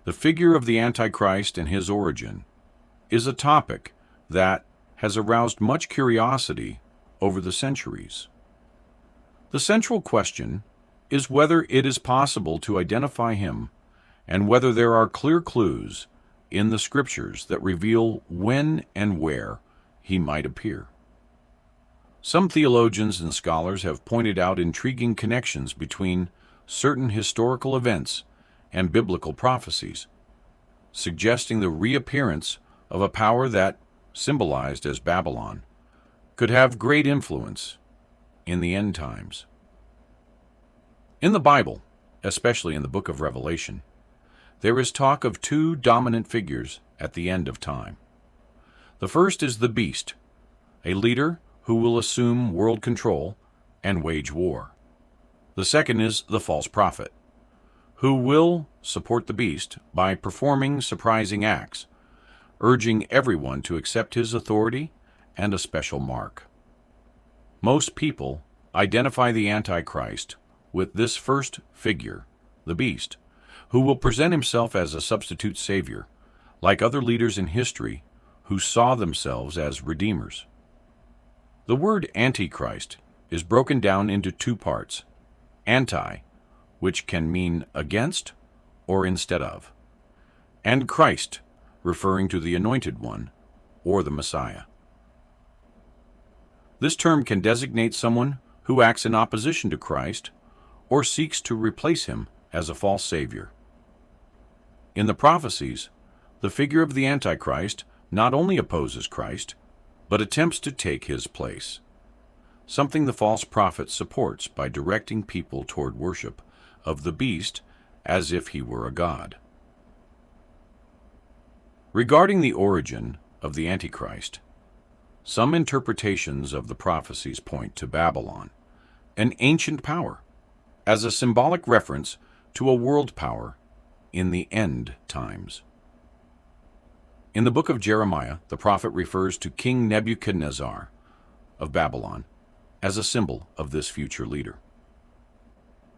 The figure of the Antichrist and his origin is a topic that has aroused much curiosity over the centuries. The central question is whether it is possible to identify him and whether there are clear clues in the scriptures that reveal when and where he might appear. Some theologians and scholars have pointed out intriguing connections between certain historical events and biblical prophecies, suggesting the reappearance of a power that, symbolized as Babylon, could have great influence in the end times. In the Bible, especially in the book of Revelation, there is talk of two dominant figures at the end of time. The first is the beast, a leader who will assume world control and wage war. The second is the false prophet, who will support the beast by performing surprising acts, urging everyone to accept his authority and a special mark. Most people identify the Antichrist with this first figure, the beast, who will present himself as a substitute savior, like other leaders in history who saw themselves as redeemers. The word Antichrist is broken down into two parts: anti, which can mean against or instead of, and Christ, referring to the Anointed One or the Messiah. This term can designate someone who acts in opposition to Christ or seeks to replace him as a false savior. In the prophecies, the figure of the Antichrist not only opposes Christ, but attempts to take his place, something the false prophet supports by directing people toward worship of the beast as if he were a god. Regarding the origin of the Antichrist, some interpretations of the prophecies point to Babylon, an ancient power, as a symbolic reference to a world power in the end times. In the book of Jeremiah, the prophet refers to King Nebuchadnezzar of Babylon as a symbol of this future leader.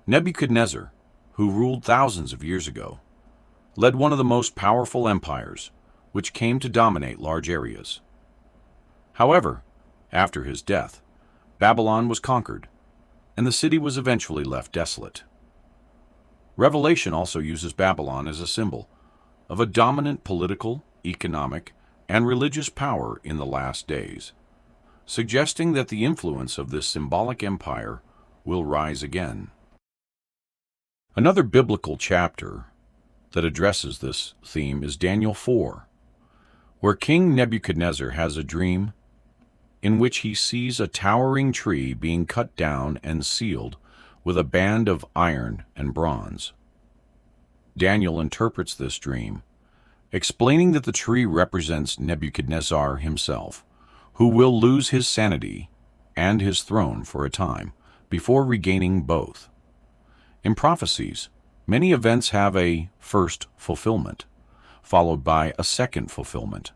Nebuchadnezzar, who ruled thousands of years ago, led one of the most powerful empires, which came to dominate large areas. However, after his death, Babylon was conquered, and the city was eventually left desolate. Revelation also uses Babylon as a symbol of a dominant political, economic, and religious power in the last days, suggesting that the influence of this symbolic empire will rise again. Another biblical chapter that addresses this theme is Daniel 4, where King Nebuchadnezzar has a dream in which he sees a towering tree being cut down and sealed with a band of iron and bronze. Daniel interprets this dream, explaining that the tree represents Nebuchadnezzar himself, who will lose his sanity and his throne for a time before regaining both. In prophecies, many events have a first fulfillment, followed by a second fulfillment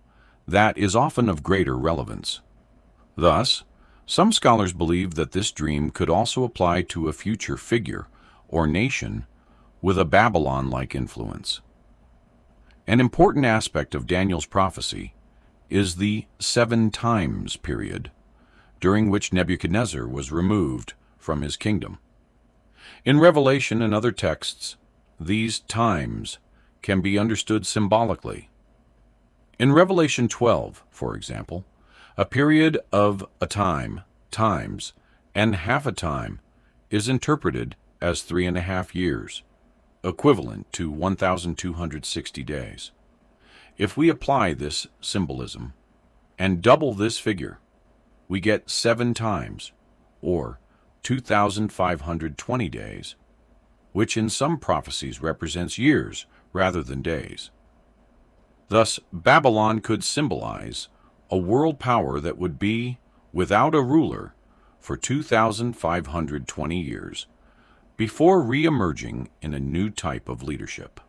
that is often of greater relevance. Thus, some scholars believe that this dream could also apply to a future figure or nation with a Babylon-like influence. An important aspect of Daniel's prophecy is the 7 times period, during which Nebuchadnezzar was removed from his kingdom. In Revelation and other texts, these times can be understood symbolically. In Revelation 12, for example, a period of a time, times, and half a time is interpreted as 3.5 years, equivalent to 1,260 days. If we apply this symbolism and double this figure, we get 7 times, or 2,520 days, which in some prophecies represents years rather than days. Thus, Babylon could symbolize a world power that would be without a ruler for 2,520 years before re-emerging in a new type of leadership.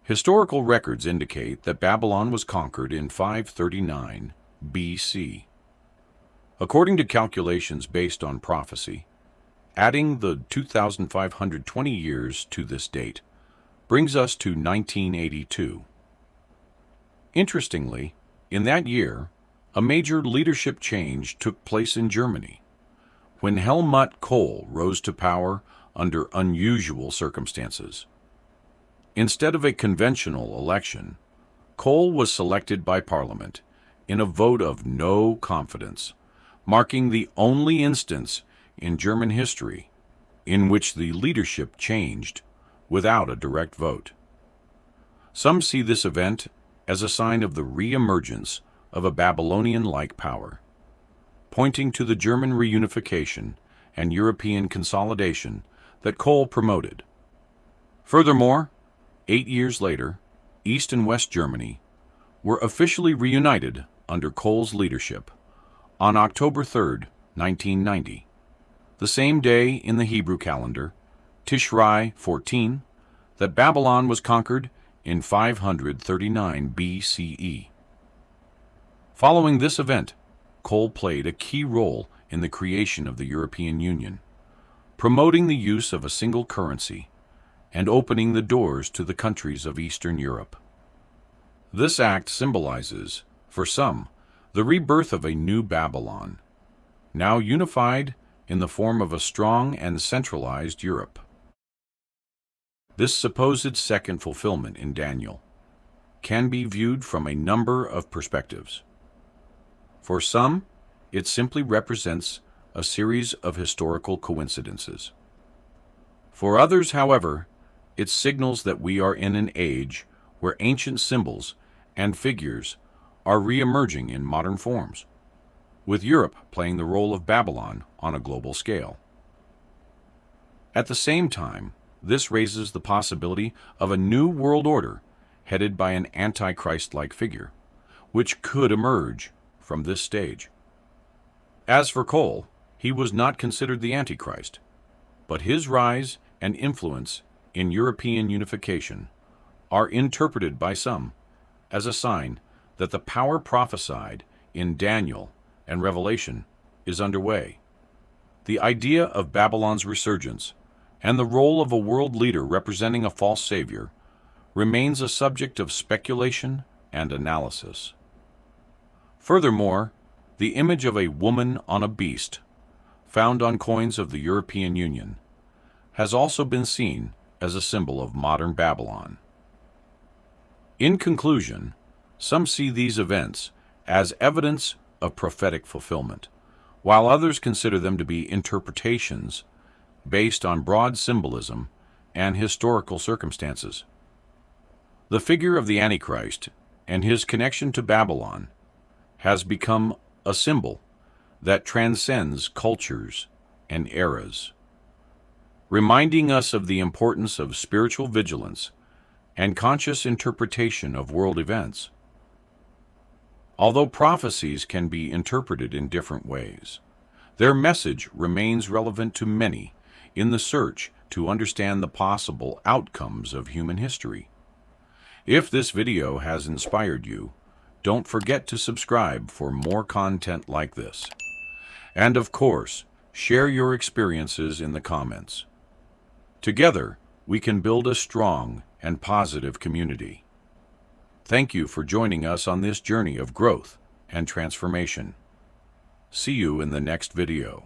Historical records indicate that Babylon was conquered in 539 BC. According to calculations based on prophecy, adding the 2,520 years to this date, brings us to 1982. Interestingly, in that year, a major leadership change took place in Germany, when Helmut Kohl rose to power under unusual circumstances. Instead of a conventional election, Kohl was selected by Parliament in a vote of no confidence, marking the only instance in German history in which the leadership changed without a direct vote. Some see this event as a sign of the re-emergence of a Babylonian-like power, pointing to the German reunification and European consolidation that Kohl promoted. Furthermore, 8 years later, East and West Germany were officially reunited under Kohl's leadership on October 3, 1990, the same day in the Hebrew calendar, Tishrei 14, that Babylon was conquered in 539 BCE. Following this event, Kohl played a key role in the creation of the European Union, promoting the use of a single currency and opening the doors to the countries of Eastern Europe. This act symbolizes, for some, the rebirth of a new Babylon, now unified in the form of a strong and centralized Europe. This supposed second fulfillment in Daniel can be viewed from a number of perspectives. For some, it simply represents a series of historical coincidences. For others, however, it signals that we are in an age where ancient symbols and figures are re-emerging in modern forms, with Europe playing the role of Babylon on a global scale. At the same time, this raises the possibility of a new world order headed by an Antichrist-like figure, which could emerge from this stage. As for Kohl, he was not considered the Antichrist, but his rise and influence in European unification are interpreted by some as a sign that the power prophesied in Daniel and Revelation is underway. The idea of Babylon's resurgence and the role of a world leader representing a false savior remains a subject of speculation and analysis. Furthermore, the image of a woman on a beast, found on coins of the European Union, has also been seen as a symbol of modern Babylon. In conclusion, some see these events as evidence of prophetic fulfillment, while others consider them to be interpretations based on broad symbolism and historical circumstances. The figure of the Antichrist and his connection to Babylon has become a symbol that transcends cultures and eras, reminding us of the importance of spiritual vigilance and conscious interpretation of world events. Although prophecies can be interpreted in different ways, their message remains relevant to many in the search to understand the possible outcomes of human history. If this video has inspired you, don't forget to subscribe for more content like this. And of course, share your experiences in the comments. Together, we can build a strong and positive community. Thank you for joining us on this journey of growth and transformation. See you in the next video.